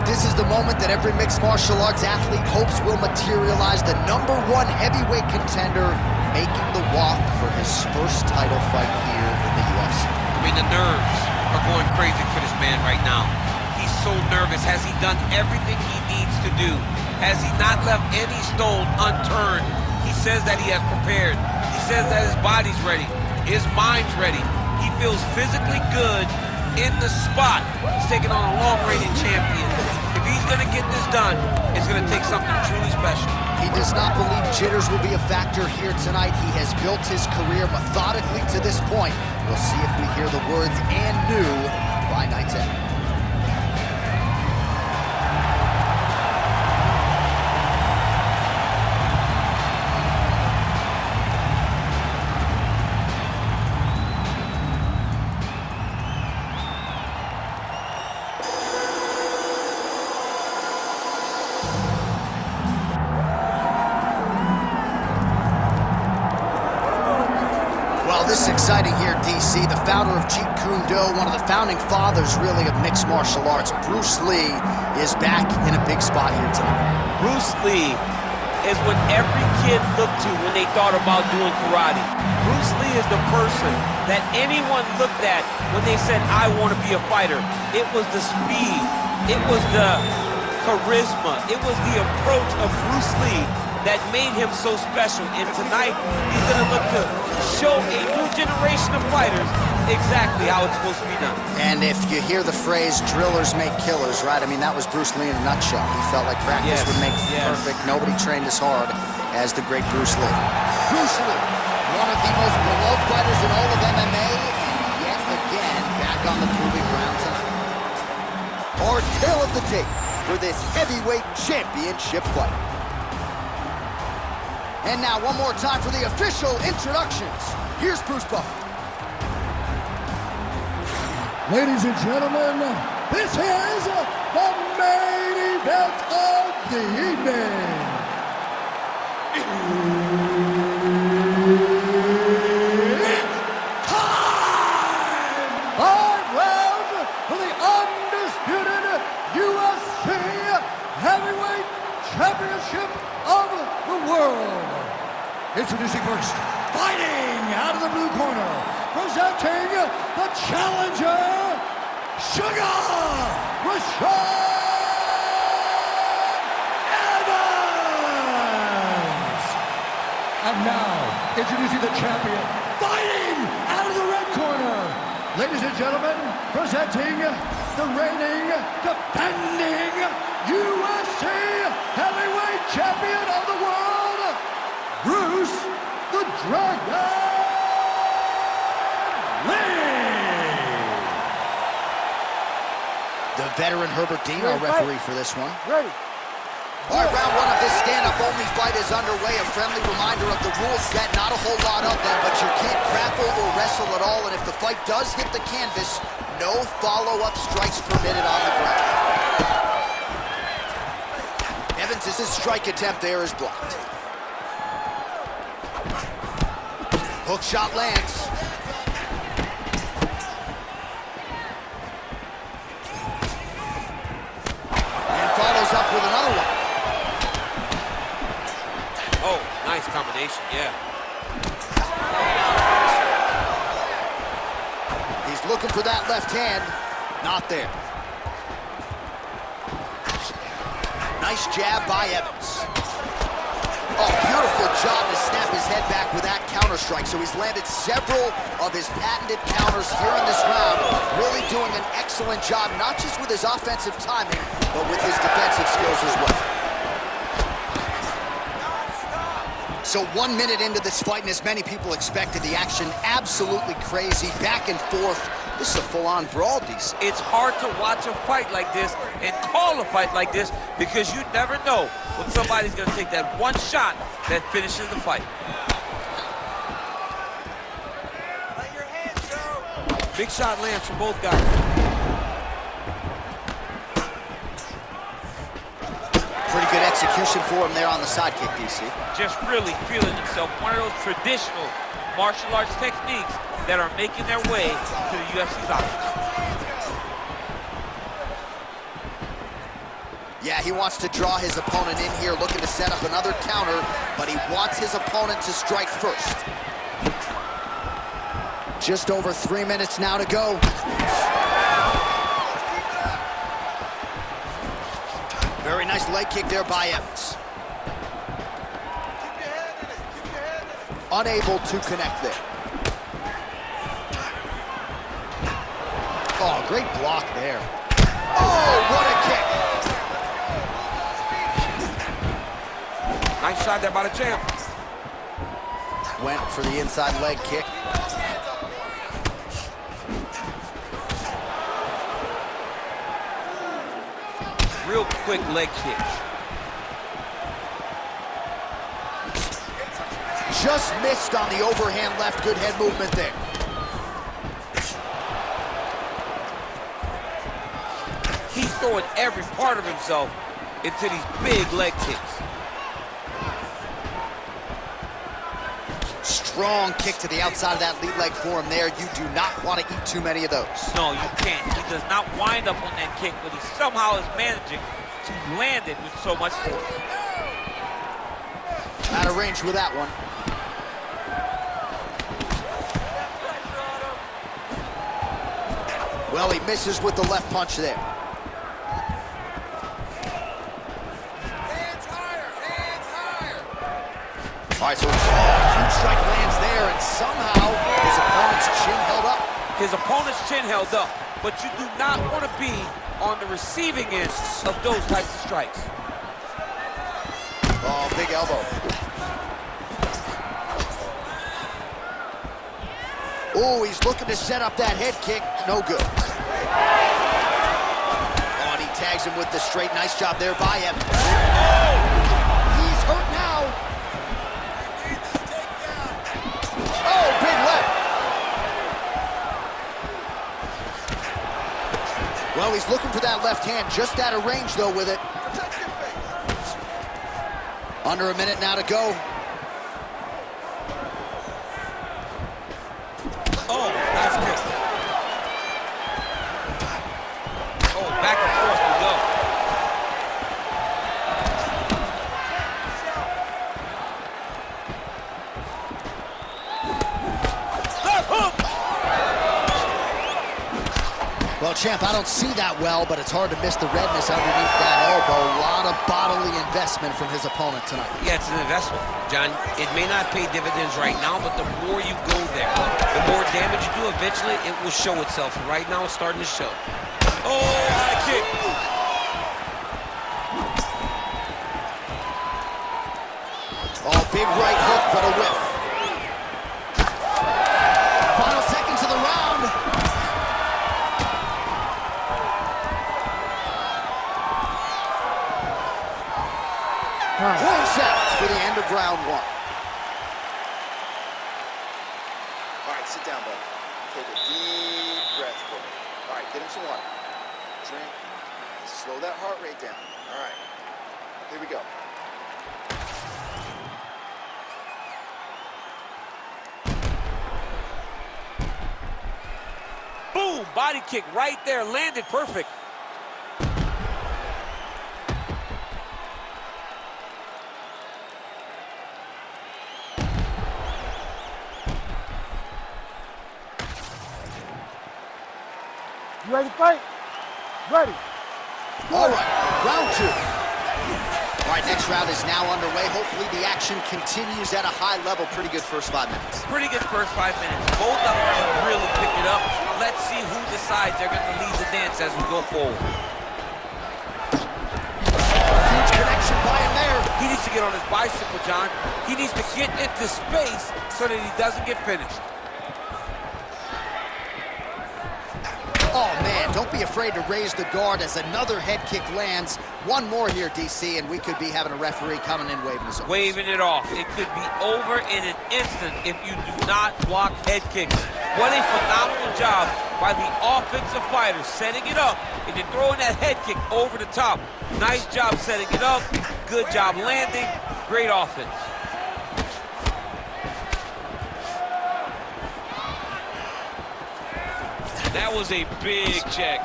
this is the moment that every mixed martial arts athlete hopes will materialize. The #1 heavyweight contender making the walk for his first title fight here in the UFC. I mean, the nerves are going crazy for this man right now. He's so nervous. Has he done everything he needs to do? Has he not left any stone unturned? He says that he has prepared. He says that his body's ready. His mind's ready. He feels physically good in the spot. He's taking on a long-reigning champion. If he's going to get this done, it's going to take something truly special. He does not believe jitters will be a factor here tonight. He has built his career methodically to this point. We'll see if we hear the words "and new" by night's end. This is exciting here, DC. The founder of Jeet Kune Do, one of the founding fathers, really, of mixed martial arts, Bruce Lee, is back in a big spot here tonight. Bruce Lee is what every kid looked to when they thought about doing karate. Bruce Lee is the person that anyone looked at when they said, I want to be a fighter. It was the speed. It was the charisma. It was the approach of Bruce Lee that made him so special. And tonight, he's going to look to show a new generation of fighters exactly how it's supposed to be done. And if you hear the phrase, drillers make killers, right? I mean, that was Bruce Lee in a nutshell. He felt like practice would make perfect. Nobody trained as hard as the great Bruce Lee. Bruce Lee, one of the most beloved fighters in all of MMA, and yet again, back on the proving ground tonight. Our tale of the tape for this heavyweight championship fight. And now, one more time for the official introductions. Here's Bruce Buffer. Ladies and gentlemen, this is the main event of the evening. It's time! 5 rounds for the undisputed UFC Heavyweight Championship of the world. Introducing first, fighting out of the blue corner, presenting the challenger, Sugar Rashad Evans. And now, introducing the champion, fighting out of the red corner. Ladies and gentlemen, presenting the reigning, defending UFC Heavyweight Champion of the world, Bruce the Dragon Lee. The veteran Herbert Dean, our referee for this one. Ready. All right, round 1 of this stand-up only fight is underway. A friendly reminder of the rules set, not a whole lot of them, but you can't grapple or wrestle at all, and if the fight does hit the canvas, no follow-up strikes permitted on the ground. Evans' strike attempt there is blocked. Hook shot lands. And follows up with another one. Oh, nice combination, yeah. He's looking for that left hand. Not there. Nice jab by Evans. Oh, beautiful job to snap his head back with that counter strike. So he's landed several of his patented counters here in this round. Really doing an excellent job, not just with his offensive timing, but with his defensive skills as well. So 1 minute into this fight, and as many people expected, the action absolutely crazy, back and forth. This is a full-on brawl, DC. It's hard to watch a fight like this and call a fight like this because you never know when somebody's going to take that one shot that finishes the fight. Let your hands go. Big shot lands from both guys. Pretty good execution for him there on the sidekick, DC. Just really feeling himself. One of those traditional martial arts techniques that are making their way to the UFC's office. Yeah, he wants to draw his opponent in here, looking to set up another counter, but he wants his opponent to strike first. Just over 3 minutes now to go. Very nice leg kick there by Evans. Unable to connect there. Oh, great block there. Oh, what a kick. Nice shot there by the champ. Went for the inside leg kick. Real quick leg kick. Just missed on the overhand left. Good head movement there. He's throwing every part of himself into these big leg kicks. Strong kick to the outside of that lead leg for him there. You do not want to eat too many of those. No, you can't. He does not wind up on that kick, but he somehow is managing to land it with so much force. Out of range with that one. Well, he misses with the left punch there. Hands higher, hands higher. All right, so huge strike lands there, and somehow his opponent's chin held up. His opponent's chin held up, but you do not want to be on the receiving end of those types of strikes. Oh, big elbow. Oh, he's looking to set up that head kick. No good. Oh, and he tags him with the straight. Nice job there by him. Oh, he's hurt now. Oh, big left. Well, he's looking for that left hand. Just out of range, though, with it. Under a minute now to go. Oh, nice kick. Oh, back and forth we go. Left hook! Well, champ, I don't see that well, but it's hard to miss the redness underneath that elbow. A lot of bodily investment from his opponent tonight. Yeah, it's an investment, John. It may not pay dividends right now, but the more you go there, the more damage you do, eventually it will show itself. And right now, it's starting to show. Oh, high kick. Oh, big right hook, but a whiff. Final seconds of the round. 4 seconds for the end of round 1. All right, sit down, buddy. Take a deep breath for me. All right, get him some water. Drink. Slow that heart rate down. All right, here we go. Boom, body kick right there, landed perfect. You ready to fight? Ready. All right, round 2. All right, next round is now underway. Hopefully the action continues at a high level. Pretty good first 5 minutes. Pretty good first 5 minutes. Both of them can really pick it up. Let's see who decides they're going to lead the dance as we go forward. Huge connection by him there. He needs to get on his bicycle, John. He needs to get into space so that he doesn't get finished. Oh, man, don't be afraid to raise the guard as another head kick lands. One more here, DC, and we could be having a referee coming in waving his arms. Waving it off. It could be over in an instant if you do not block head kicks. What a phenomenal job by the offensive fighter, setting it up and then throwing that head kick over the top. Nice job setting it up. Good job landing. Great offense. That was a big check.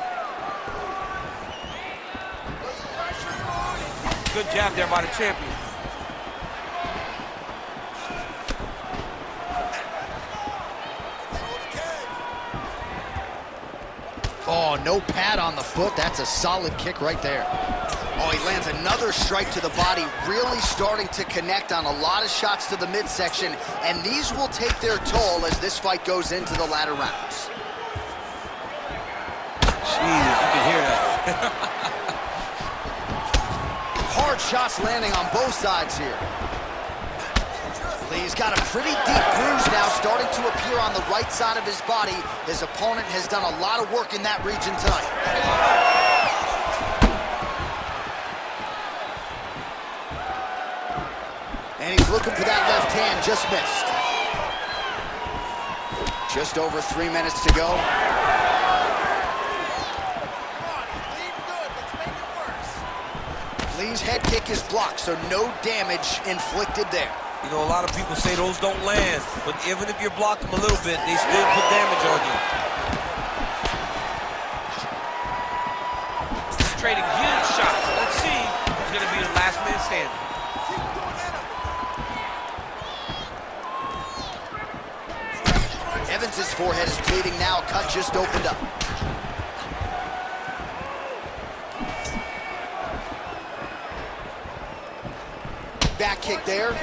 Good jab there by the champion. Oh, no pad on the foot. That's a solid kick right there. Oh, he lands another strike to the body, really starting to connect on a lot of shots to the midsection, and these will take their toll as this fight goes into the latter rounds. Jeez, you can hear that. Hard shots landing on both sides here. He's got a pretty deep bruise now starting to appear on the right side of his body. His opponent has done a lot of work in that region tonight. And he's looking for that left hand, just missed. Just over 3 minutes to go. Lee's head kick is blocked, so no damage inflicted there. You know, a lot of people say those don't land, but even if you block them a little bit, they still put damage on you. He's trading huge shots. Let's see who's going to be the last man standing. Evans' forehead is bleeding now. Cut just opened up. Back kick there.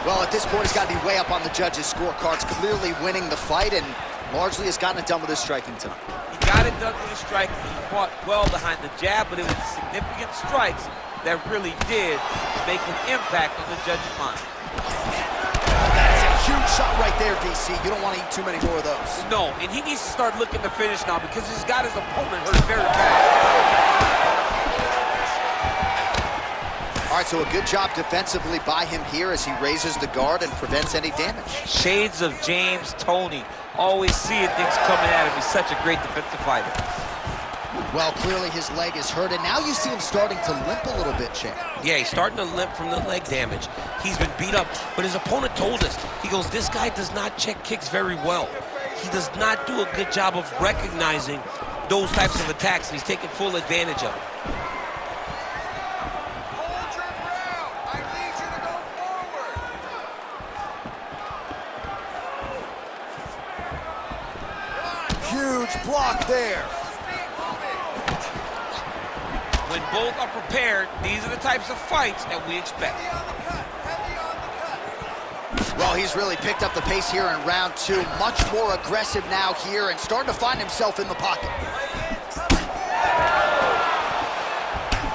Well, at this point, he's got to be way up on the judges' scorecards, clearly winning the fight, and largely has gotten it done with his striking tonight. He got it done with his striking. He fought well behind the jab, but it was significant strikes that really did make an impact on the judges' mind. That's a huge shot right there, DC. You don't want to eat too many more of those. No, and he needs to start looking to finish now because he's got his opponent hurt very bad. All right, so a good job defensively by him here as he raises the guard and prevents any damage. Shades of James Toney. Always seeing things coming at him. He's such a great defensive fighter. Well, clearly his leg is hurt, and now you see him starting to limp a little bit, Champ. Yeah, he's starting to limp from the leg damage. He's been beat up, but his opponent told us, he goes, this guy does not check kicks very well. He does not do a good job of recognizing those types of attacks, and he's taking full advantage of it. Huge block there. When both are prepared, these are the types of fights that we expect. Well, he's really picked up the pace here in round two. Much more aggressive now here and starting to find himself in the pocket.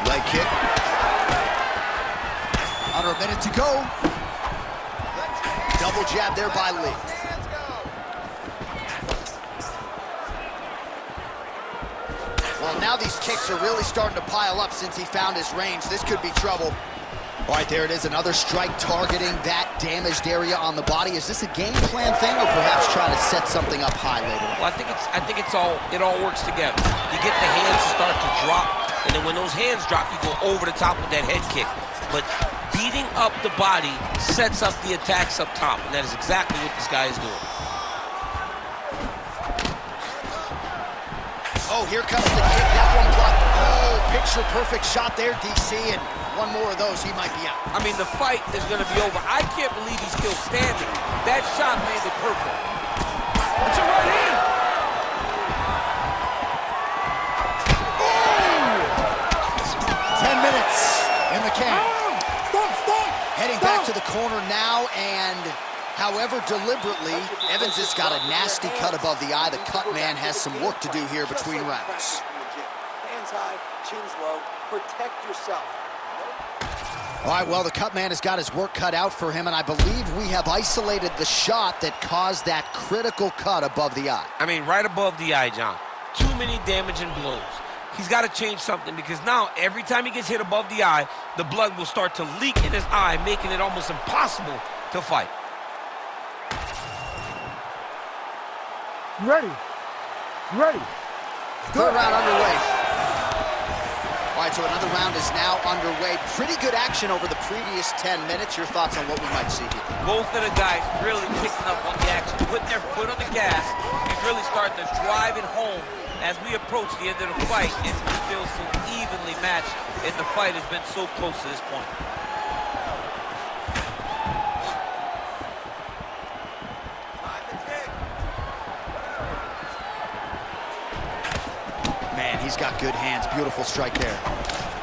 Leg kick. Under a minute to go. Double jab there by Lee. Well, now these kicks are really starting to pile up since he found his range. This could be trouble. All right, there it is, another strike targeting that damaged area on the body. Is this a game plan thing, or perhaps trying to set something up high later on? Well, I think it all works together. You get the hands to start to drop, and then when those hands drop, you go over the top with that head kick. But beating up the body sets up the attacks up top, and that is exactly what this guy is doing. Oh, here comes the kick. That one blocked. Oh, picture-perfect shot there, DC, and one more of those, he might be out. I mean, the fight is going to be over. I can't believe he's still standing. That shot landed perfect. It's a right hand. Oh! 10 minutes in the can. Stop. Heading back to the corner now, and however deliberately, Evans has got a nasty cut above the eye. The cut man has some work to do here between rounds. Hands high, chin's low. Protect yourself. All right, well, the cut man has got his work cut out for him, and I believe we have isolated the shot that caused that critical cut above the eye. I mean, right above the eye, John. Too many damaging blows. He's got to change something because now every time he gets hit above the eye, the blood will start to leak in his eye, making it almost impossible to fight. Ready. Third round underway. All right, so another round is now underway. Pretty good action over the previous 10 minutes. Your thoughts on what we might see here? Both of the guys really picking up on the action, putting their foot on the gas, and really starting to drive it home as we approach the end of the fight, and we feel so evenly matched, and the fight has been so close to this point. Man, he's got good hands. Beautiful strike there.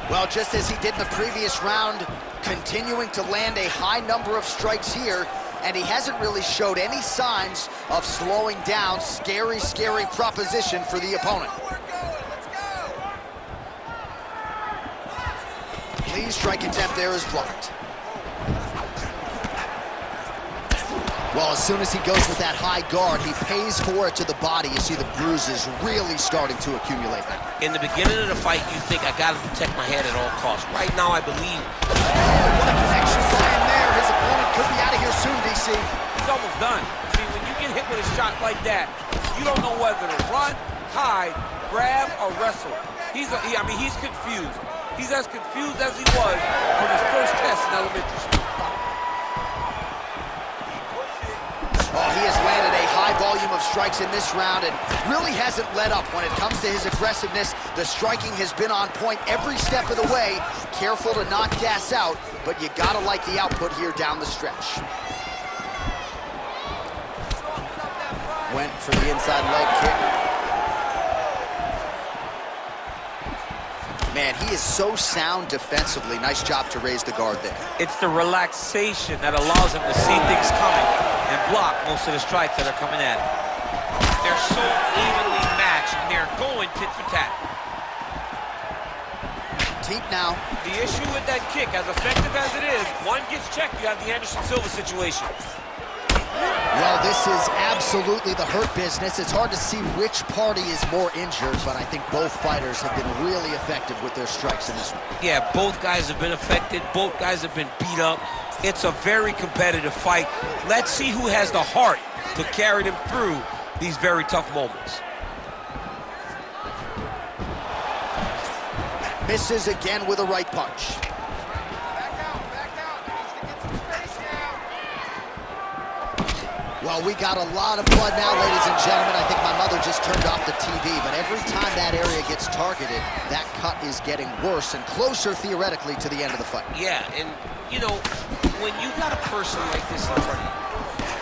Well, just as he did in the previous round, continuing to land a high number of strikes here, and he hasn't really showed any signs of slowing down. Scary, scary proposition for the opponent. Lee's strike attempt there is blocked. Well, as soon as he goes with that high guard, he pays for it to the body. You see the bruises really starting to accumulate now. In the beginning of the fight, you think, I gotta protect my head at all costs. Right now, I believe. What a connection by him there. His opponent could be out of here soon, DC. He's almost done. See, when you get hit with a shot like that, you don't know whether to run, hide, grab, or wrestle. He's confused. He's as confused as he was on his first test in elementary school. Oh, he has landed a high volume of strikes in this round and really hasn't let up when it comes to his aggressiveness. The striking has been on point every step of the way. Careful to not gas out, but you gotta like the output here down the stretch. Went for the inside leg kick. Man, he is so sound defensively. Nice job to raise the guard there. It's the relaxation that allows him to see things coming and block most of the strikes that are coming at him. They're so evenly matched, and they're going tit for tat. Teep now. The issue with that kick, as effective as it is, one gets checked, you have the Anderson Silva situation. Well, this is absolutely the hurt business. It's hard to see which party is more injured, but I think both fighters have been really effective with their strikes in this one. Yeah, both guys have been affected. Both guys have been beat up. It's a very competitive fight. Let's see who has the heart to carry them through these very tough moments. Misses again with a right punch. Well, we got a lot of blood now, ladies and gentlemen. I think my mother just turned off the TV, but every time that area gets targeted, that cut is getting worse and closer, theoretically, to the end of the fight. Yeah, and, you know, when you got a person like this in front of you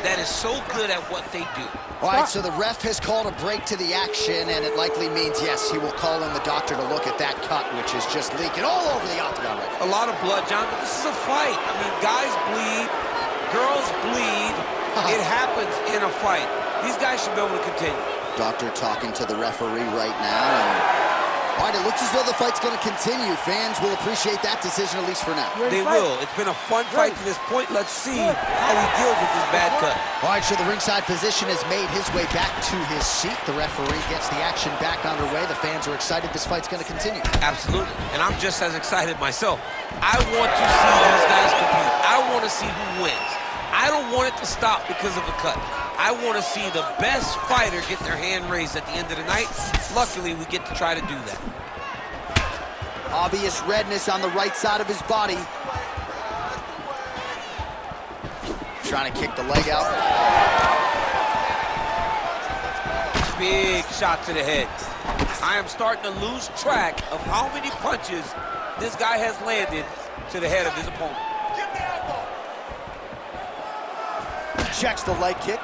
that is so good at what they do. All right, so the ref has called a break to the action, and it likely means, yes, he will call in the doctor to look at that cut, which is just leaking all over the octagon right now. A lot of blood, John, but this is a fight. I mean, guys bleed, girls bleed. It happens in a fight. These guys should be able to continue. Doctor talking to the referee right now. And, all right, it looks as though the fight's going to continue. Fans will appreciate that decision, at least for now. They will. It's been a fun fight to this point. Let's see how he deals with this bad cut. All right, so the ringside physician has made his way back to his seat. The referee gets the action back underway. The fans are excited this fight's going to continue. Absolutely. And I'm just as excited myself. I want to see these guys compete. I want to see who wins. I don't want it to stop because of a cut. I want to see the best fighter get their hand raised at the end of the night. Luckily, we get to try to do that. Obvious redness on the right side of his body. Trying to kick the leg out. Big shot to the head. I am starting to lose track of how many punches this guy has landed to the head of his opponent. Checks the leg kick.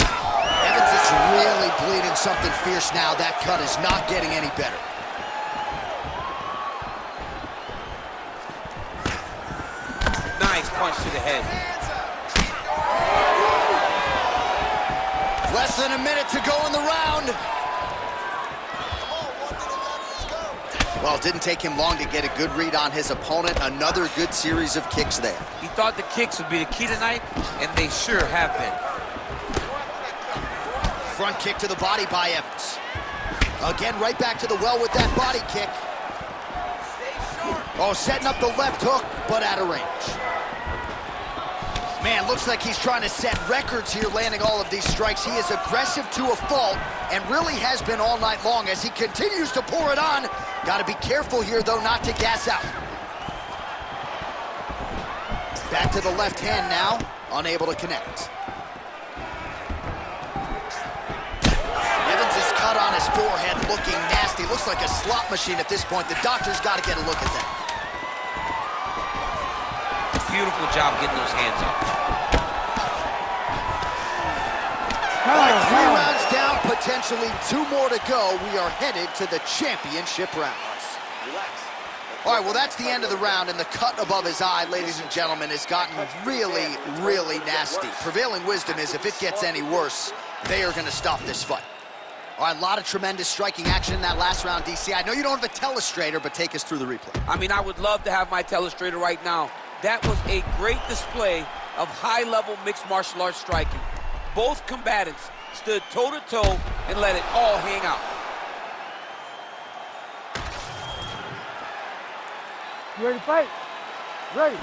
Evans is really bleeding something fierce now. That cut is not getting any better. Nice punch to the head. Less than a minute to go in the round. Well, it didn't take him long to get a good read on his opponent. Another good series of kicks there. He thought the kicks would be the key tonight, and they sure have been. Front kick to the body by Evans. Again, right back to the well with that body kick. Oh, setting up the left hook, but out of range. Man, looks like he's trying to set records here, landing all of these strikes. He is aggressive to a fault and really has been all night long as he continues to pour it on. Got to be careful here, though, not to gas out. Back to the left hand now, unable to connect. looking nasty. Looks like a slot machine at this point. The doctor's got to get a look at that. Beautiful job getting those hands up. All right, 3 rounds down, potentially 2 more to go. We are headed to the championship rounds. Relax. All right, well, that's the end of the round, and the cut above his eye, ladies and gentlemen, has gotten really, really nasty. Prevailing wisdom is if it gets any worse, they are going to stop this fight. All right, a lot of tremendous striking action in that last round, DC. I know you don't have a telestrator, but take us through the replay. I mean, I would love to have my telestrator right now. That was a great display of high-level mixed martial arts striking. Both combatants stood toe-to-toe and let it all hang out. You ready to fight? Ready.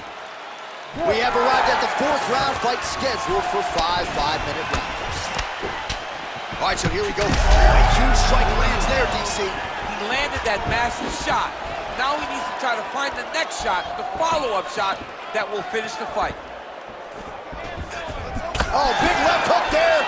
We have arrived at the 4th round fight scheduled for 5 5-minute rounds. All right, so here we go. A huge strike lands there, DC. He landed that massive shot. Now he needs to try to find the next shot, the follow-up shot that will finish the fight. Oh, big left hook there.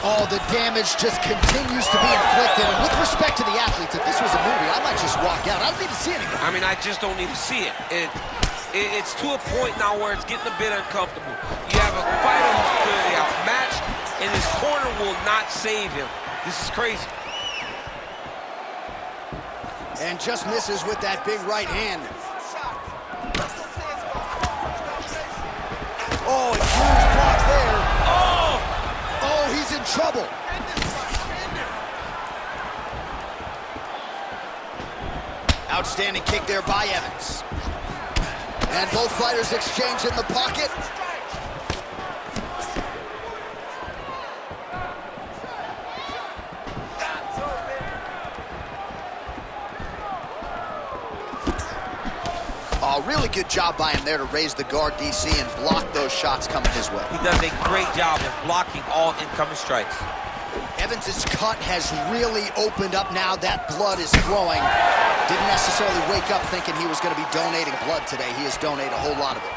Oh, the damage just continues to be inflicted. And with respect to the athletes, if this was a movie, I might just walk out. I don't need to see anything. I mean, I just don't need to see it. It's to a point now where it's getting a bit uncomfortable. You have a fighter who's clearly outmatched, and his corner will not save him. This is crazy. And just misses with that big right hand. Oh, a huge block there. Oh, he's in trouble. Outstanding kick there by Evans. And both fighters exchange in the pocket. Oh, really good job by him there to raise the guard, DC, and block those shots coming his way. He does a great job of blocking all incoming strikes. Evans's cut has really opened up now. That blood is flowing. Didn't necessarily wake up thinking he was going to be donating blood today. He has donated a whole lot of it.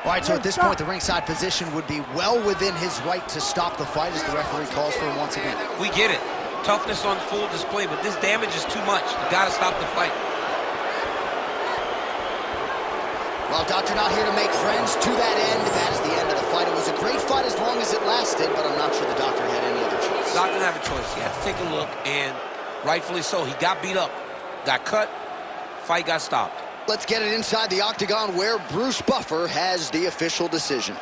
All right, so at this point, the ringside position would be well within his right to stop the fight as the referee calls for him once again. We get it. Toughness on full display, but this damage is too much. You gotta stop the fight. Well, Doctor not here to make friends. To that end, that is the end of the fight. It was a great fight as long as it lasted, but I'm not sure the Doctor had any other choice. Doctor didn't have a choice. He had to take a look, and rightfully so. He got beat up, got cut, fight got stopped. Let's get it inside the Octagon where Bruce Buffer has the official decision.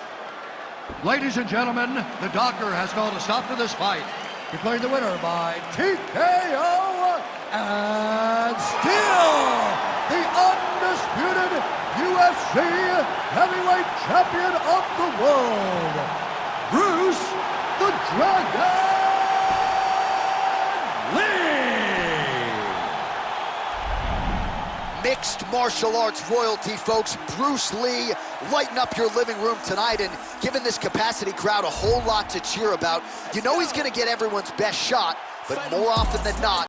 Ladies and gentlemen, the doctor has called a stop to this fight, declaring the winner by TKO, and still the undisputed UFC heavyweight champion of the world, Bruce the Dragon Lee. Mixed martial arts royalty, folks. Bruce Lee, lighten up your living room tonight and giving this capacity crowd a whole lot to cheer about. You know he's going to get everyone's best shot, but more often than not,